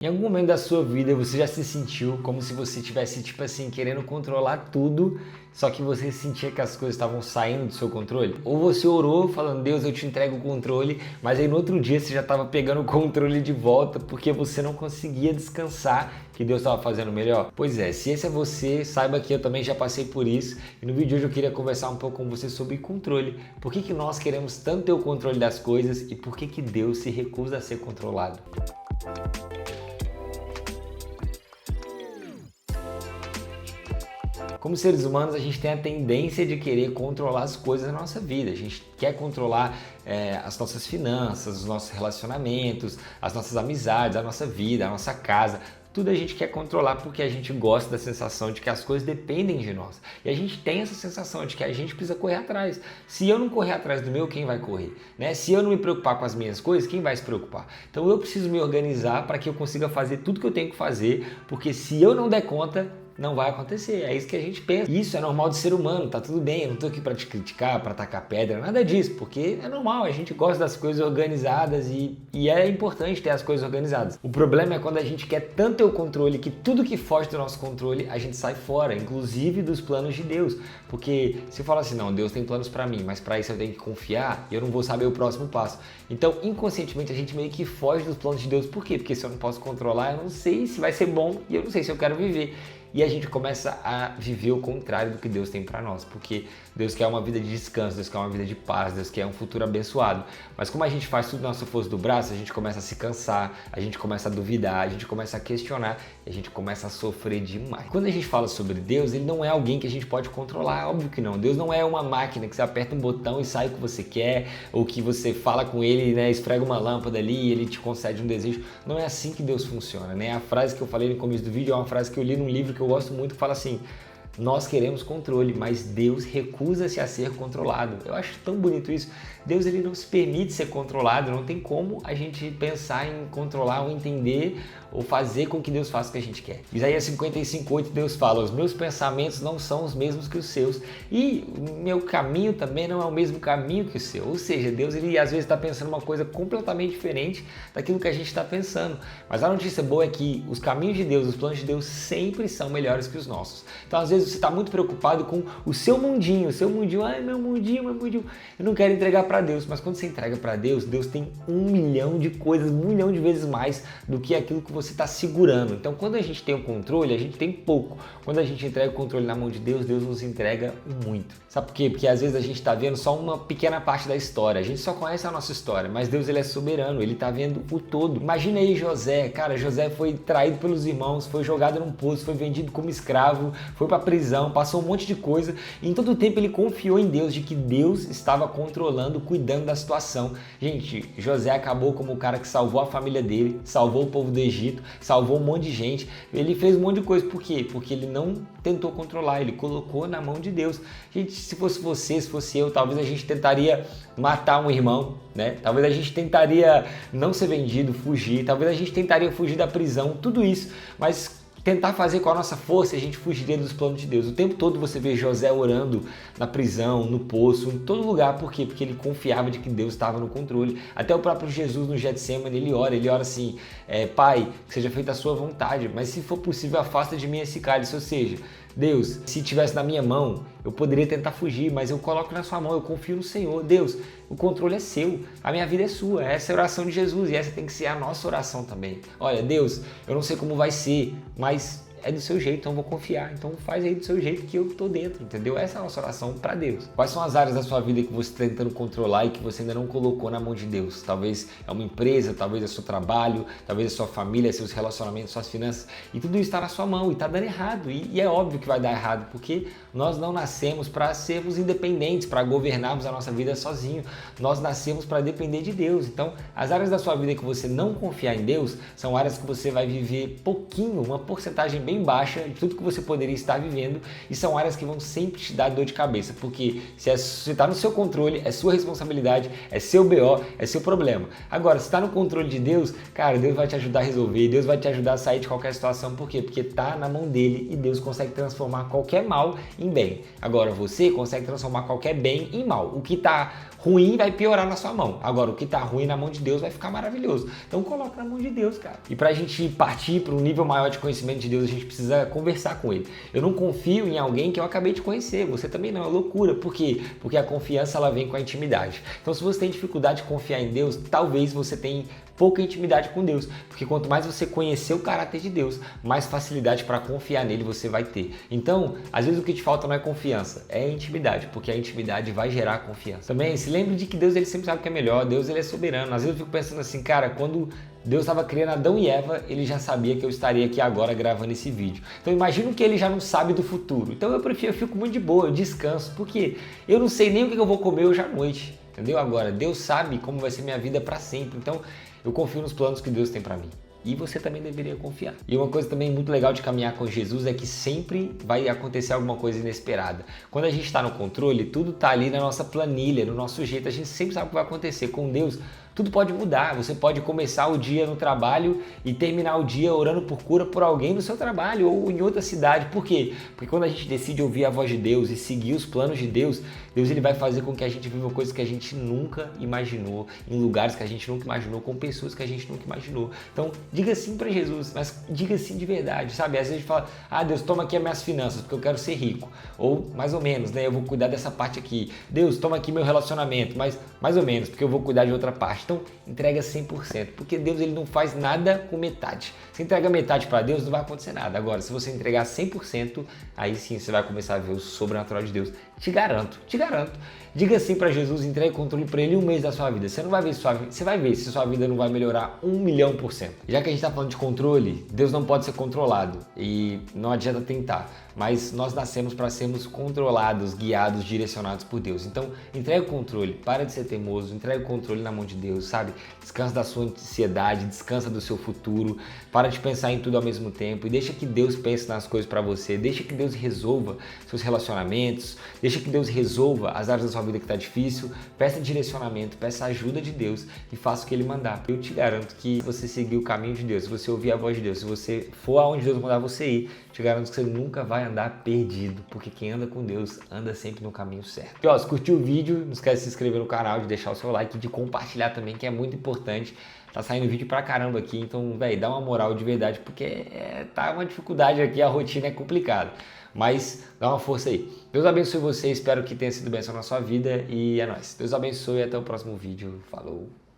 Em algum momento da sua vida você já se sentiu como se você tivesse, tipo assim, querendo controlar tudo, só que você sentia que as coisas estavam saindo do seu controle? Ou você orou falando, Deus, eu te entrego o controle, mas aí no outro dia você já estava pegando o controle de volta porque você não conseguia descansar que Deus estava fazendo melhor? Pois é, se esse é você, saiba que eu também já passei por isso e no vídeo de hoje eu queria conversar um pouco com você sobre controle. Por que nós queremos tanto ter o controle das coisas e por que Deus se recusa a ser controlado? Como seres humanos, a gente tem a tendência de querer controlar as coisas da nossa vida. A gente quer controlar as nossas finanças, os nossos relacionamentos, as nossas amizades, a nossa vida, a nossa casa. Tudo a gente quer controlar porque a gente gosta da sensação de que as coisas dependem de nós. E a gente tem essa sensação de que a gente precisa correr atrás. Se eu não correr atrás do meu, quem vai correr? Né? Se eu não me preocupar com as minhas coisas, quem vai se preocupar? Então eu preciso me organizar para que eu consiga fazer tudo que eu tenho que fazer, porque se eu não der conta, não vai acontecer, é isso que a gente pensa. Isso é normal de ser humano, tá tudo bem, eu não tô aqui para te criticar, para tacar pedra, nada disso, porque é normal, a gente gosta das coisas organizadas e é importante ter as coisas organizadas. O problema é quando a gente quer tanto ter o controle que tudo que foge do nosso controle a gente sai fora, inclusive dos planos de Deus, porque se fala assim, não, Deus tem planos para mim, mas para isso eu tenho que confiar e eu não vou saber o próximo passo. Então, inconscientemente a gente meio que foge dos planos de Deus, por quê? Porque se eu não posso controlar, eu não sei se vai ser bom e eu não sei se eu quero viver. E a gente começa a viver o contrário do que Deus tem para nós, porque Deus quer uma vida de descanso, Deus quer uma vida de paz, Deus quer um futuro abençoado. Mas como a gente faz tudo na nossa força do braço, a gente começa a se cansar, a gente começa a duvidar, a gente começa a questionar e a gente começa a sofrer demais. Quando a gente fala sobre Deus, Ele não é alguém que a gente pode controlar, óbvio que não. Deus não é uma máquina que você aperta um botão e sai o que você quer, ou que você fala com Ele, né, esfrega uma lâmpada ali e Ele te concede um desejo. Não é assim que Deus funciona, né? A frase que eu falei no começo do vídeo é uma frase que eu li num livro que eu gosto muito, que fala assim: nós queremos controle, mas Deus recusa-se a ser controlado. Eu acho tão bonito isso. Deus, ele não se permite ser controlado, não tem como a gente pensar em controlar ou entender ou fazer com que Deus faça o que a gente quer. Isaías 55:8, Deus fala: os meus pensamentos não são os mesmos que os seus e o meu caminho também não é o mesmo caminho que o seu. Ou seja, Deus, ele às vezes está pensando uma coisa completamente diferente daquilo que a gente está pensando. Mas a notícia boa é que os caminhos de Deus, os planos de Deus sempre são melhores que os nossos. Então às vezes você está muito preocupado com o seu mundinho, ai meu mundinho, eu não quero entregar para Deus. Mas quando você entrega para Deus, Deus tem 1 milhão de coisas, 1 milhão de vezes mais do que aquilo que você está segurando. Então quando a gente tem o controle, a gente tem pouco. Quando a gente entrega o controle na mão de Deus, Deus nos entrega muito. Sabe por quê? Porque às vezes a gente está vendo só uma pequena parte da história. A gente só conhece a nossa história, mas Deus, ele é soberano, ele está vendo o todo. Imagina aí José, cara, José foi traído pelos irmãos, foi jogado num poço, foi vendido como escravo, foi para prisão, passou um monte de coisa e em todo o tempo ele confiou em Deus, de que Deus estava controlando, cuidando da situação. Gente, José acabou como o cara que salvou a família dele, salvou o povo do Egito, salvou um monte de gente, ele fez um monte de coisa. Por quê? Porque ele não tentou controlar, ele colocou na mão de Deus. Gente, se fosse você, se fosse eu, talvez a gente tentaria matar um irmão, né? Talvez a gente tentaria não ser vendido, fugir, talvez a gente tentaria fugir da prisão, tudo isso, mas tentar fazer com a nossa força, a gente fugiria dos planos de Deus. O tempo todo você vê José orando na prisão, no poço, em todo lugar. Por quê? Porque ele confiava de que Deus estava no controle. Até o próprio Jesus no Getsemane, ele ora assim: Pai, que seja feita a sua vontade, mas se for possível, afasta de mim esse cálice. Ou seja, Deus, se tivesse na minha mão, eu poderia tentar fugir, mas eu coloco na sua mão, eu confio no Senhor. Deus, o controle é seu, a minha vida é sua. Essa é a oração de Jesus e essa tem que ser a nossa oração também. Olha, Deus, eu não sei como vai ser, mas é do seu jeito, então eu vou confiar. Então faz aí do seu jeito que eu tô dentro, entendeu? Essa é a nossa oração para Deus. Quais são as áreas da sua vida que você está tentando controlar e que você ainda não colocou na mão de Deus? Talvez é uma empresa, talvez é seu trabalho, talvez é sua família, seus relacionamentos, suas finanças. E tudo isso está na sua mão e está dando errado. E é óbvio que vai dar errado, porque nós não nascemos para sermos independentes, para governarmos a nossa vida sozinho. Nós nascemos para depender de Deus. Então, as áreas da sua vida que você não confiar em Deus são áreas que você vai viver pouquinho, uma porcentagem bem bem baixa de tudo que você poderia estar vivendo, e são áreas que vão sempre te dar dor de cabeça, porque se está no seu controle, é sua responsabilidade, é seu BO, é seu problema. Agora, se está no controle de Deus, cara, Deus vai te ajudar a resolver, Deus vai te ajudar a sair de qualquer situação. Por quê? Porque tá na mão dele e Deus consegue transformar qualquer mal em bem. Agora, você consegue transformar qualquer bem em mal. O que tá ruim vai piorar na sua mão. Agora, o que tá ruim na mão de Deus vai ficar maravilhoso. Então, coloca na mão de Deus, cara. E pra gente partir para um nível maior de conhecimento de Deus, a gente precisa conversar com Ele. Eu não confio em alguém que eu acabei de conhecer. Você também não, é loucura. Por quê? Porque a confiança, ela vem com a intimidade. Então, se você tem dificuldade de confiar em Deus, talvez você tenha pouca intimidade com Deus, porque quanto mais você conhecer o caráter de Deus, mais facilidade para confiar nele você vai ter. Então, às vezes o que te falta não é confiança, é intimidade, porque a intimidade vai gerar confiança. Também se lembre de que Deus, ele sempre sabe o que é melhor, Deus, ele é soberano. Às vezes eu fico pensando assim, cara, quando Deus estava criando Adão e Eva, ele já sabia que eu estaria aqui agora gravando esse vídeo. Então imagino que ele já não sabe do futuro. Então eu fico muito de boa, eu descanso, porque eu não sei nem o que eu vou comer hoje à noite, entendeu? Agora, Deus sabe como vai ser minha vida para sempre. Então eu confio nos planos que Deus tem para mim. E você também deveria confiar. E uma coisa também muito legal de caminhar com Jesus é que sempre vai acontecer alguma coisa inesperada. Quando a gente está no controle, tudo está ali na nossa planilha, no nosso jeito, a gente sempre sabe o que vai acontecer. Com Deus, tudo pode mudar. Você pode começar o dia no trabalho e terminar o dia orando por cura por alguém no seu trabalho ou em outra cidade. Por quê? Porque quando a gente decide ouvir a voz de Deus e seguir os planos de Deus, Deus, ele vai fazer com que a gente viva coisas que a gente nunca imaginou, em lugares que a gente nunca imaginou, com pessoas que a gente nunca imaginou. Então, diga sim para Jesus, mas diga sim de verdade, sabe? Às vezes a gente fala, ah, Deus, toma aqui as minhas finanças, porque eu quero ser rico. Ou, mais ou menos, né? Eu vou cuidar dessa parte aqui. Deus, toma aqui meu relacionamento, mas mais ou menos, porque eu vou cuidar de outra parte. Então, entrega 100%, porque Deus, ele não faz nada com metade. Se entrega metade para Deus, não vai acontecer nada. Agora, se você entregar 100%, aí sim você vai começar a ver o sobrenatural de Deus. Te garanto, te garanto. Diga sim para Jesus, entregue o controle para ele um mês da sua vida. Você não vai ver você vai ver se sua vida não vai melhorar 1.000.000%. Já que a gente está falando de controle, Deus não pode ser controlado e não adianta tentar. Mas nós nascemos para sermos controlados, guiados, direcionados por Deus. Então, entregue o controle, para de ser teimoso, entregue o controle na mão de Deus, sabe? Descansa da sua ansiedade, descansa do seu futuro, para de pensar em tudo ao mesmo tempo e deixa que Deus pense nas coisas para você, deixa que Deus resolva seus relacionamentos, deixa que Deus resolva as áreas da sua vida que está difícil, peça direcionamento, peça ajuda de Deus e faça o que Ele mandar. Eu te garanto que se você seguir o caminho de Deus, se você ouvir a voz de Deus, se você for aonde Deus mandar você ir, te garanto que você nunca vai andar perdido, porque quem anda com Deus anda sempre no caminho certo. E ó, se curtiu o vídeo, não esquece de se inscrever no canal, de deixar o seu like e de compartilhar também, que é muito importante. Tá saindo vídeo pra caramba aqui, então, velho, dá uma moral de verdade, porque tá uma dificuldade aqui, a rotina é complicada. Mas dá uma força aí. Deus abençoe você, espero que tenha sido bênção na sua vida e é nóis. Deus abençoe e até o próximo vídeo. Falou!